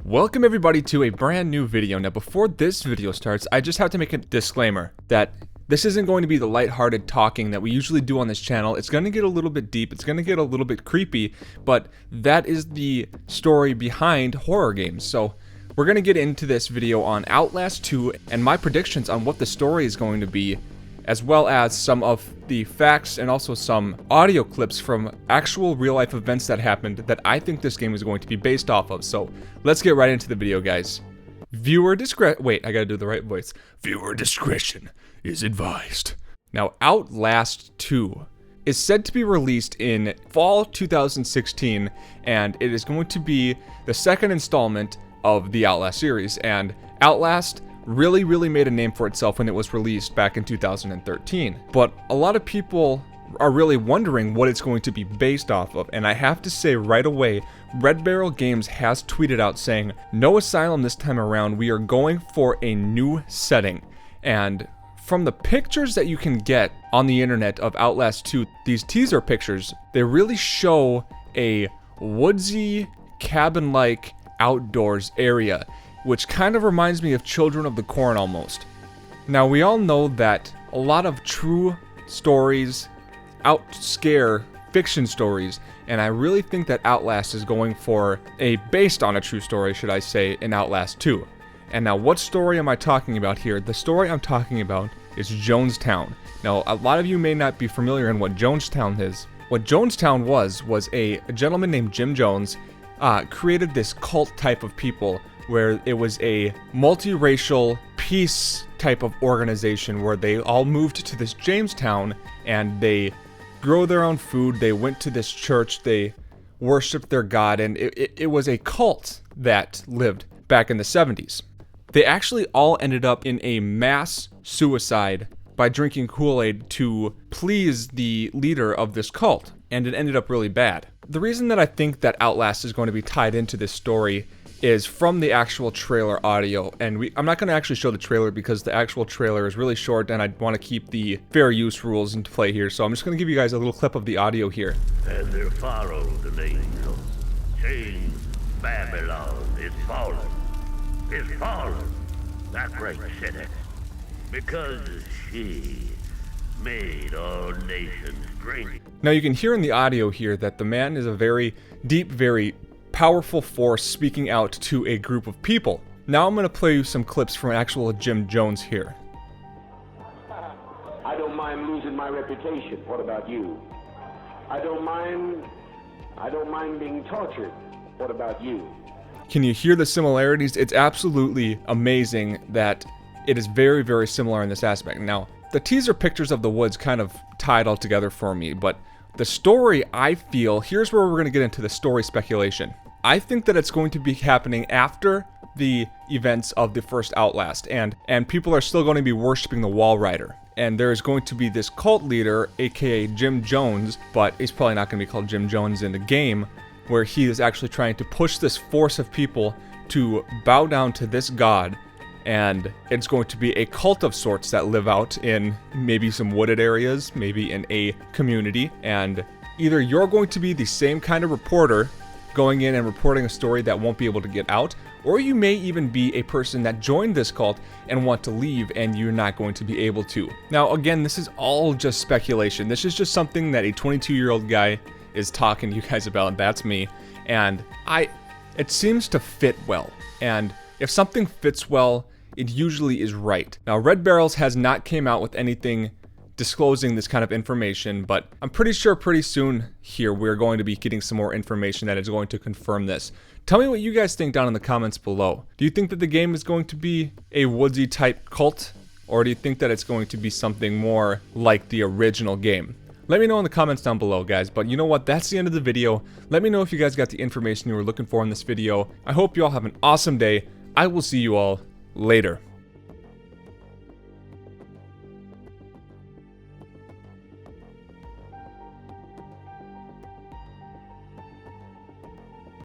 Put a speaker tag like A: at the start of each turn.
A: Welcome everybody to a brand new video. Now before this video starts, I just have to make a disclaimer that this isn't going to be the lighthearted talking that we usually do on this channel. It's going to get a little bit deep, it's going to get a little bit creepy, but that is the story behind horror games. So we're going to get into this video on Outlast 2 and my predictions on what the story is going to be, as well as some of the facts and also some audio clips from actual real-life events that happened that I think this game is going to be based off of. So let's get right into the video, guys. Viewer discretion. Wait, I gotta do the right voice. Viewer discretion is advised. Now, Outlast 2 is said to be released in fall 2016, and it is going to be the second installment of the Outlast series. And Outlast really made a name for itself when it was released back in 2013. But a lot of people are really wondering what it's going to be based off of, and I have to say right away, Red Barrel Games has tweeted out saying, "No asylum this time around, we are going for a new setting." And from the pictures that you can get on the internet of Outlast 2, these teaser pictures, they really show a woodsy, cabin-like outdoors area, which kind of reminds me of Children of the Corn almost. Now, we all know that a lot of true stories outscare fiction stories, and I really think that Outlast is going for a based on a true story, should I say, in Outlast 2. And now, what story am I talking about here? The story I'm talking about is Jonestown. Now, a lot of you may not be familiar in what Jonestown is. What Jonestown was a gentleman named Jim Jones created this cult type of people where it was a multiracial peace type of organization where they all moved to this Jamestown and they grow their own food, they went to this church, they worshiped their god, and it was a cult that lived back in the 70s. They actually all ended up in a mass suicide by drinking Kool-Aid to please the leader of this cult, and it ended up really bad. The reason that I think that Outlast is going to be tied into this story is from the actual trailer audio, and I'm not going to actually show the trailer because the actual trailer is really short and I want to keep the fair use rules into play here, so I'm just going to give you guys a little clip of the audio here.
B: And there followed an angel, saying, Babylon is fallen, that great city, because she made all nations drink.
A: Now you can hear in the audio here that the man is a very deep, very powerful force speaking out to a group of people. Now I'm going to play you some clips from actual Jim Jones here.
C: I don't mind losing my reputation. What about you? I don't mind being tortured. What about you?
A: Can you hear the similarities? It's absolutely amazing that it is very similar in this aspect. Now, the teaser pictures of the woods kind of tied all together for me, but the story, I feel, here's where we're going to get into the story speculation. I think that it's going to be happening after the events of the first Outlast, and people are still going to be worshiping the Wall Rider. And there's going to be this cult leader, aka Jim Jones, but he's probably not going to be called Jim Jones in the game, where he is actually trying to push this force of people to bow down to this god, and it's going to be a cult of sorts that live out in maybe some wooded areas, maybe in a community, and either you're going to be the same kind of reporter going in and reporting a story that won't be able to get out, or you may even be a person that joined this cult and want to leave and you're not going to be able to. Now again, this is all just speculation. This is just something that a 22-year-old guy is talking to you guys about. That's me, and it seems to fit well, and if something fits well, it usually is right. Now, Red Barrels has not came out with anything disclosing this kind of information, but I'm pretty sure pretty soon here we're going to be getting some more information that is going to confirm this. Tell me what you guys think down in the comments below. Do you think that the game is going to be a woodsy type cult, or do you think that it's going to be something more like the original game? Let me know in the comments down below, guys, but you know what? That's the end of the video. Let me know if you guys got the information you were looking for in this video. I hope you all have an awesome day. I will see you all later.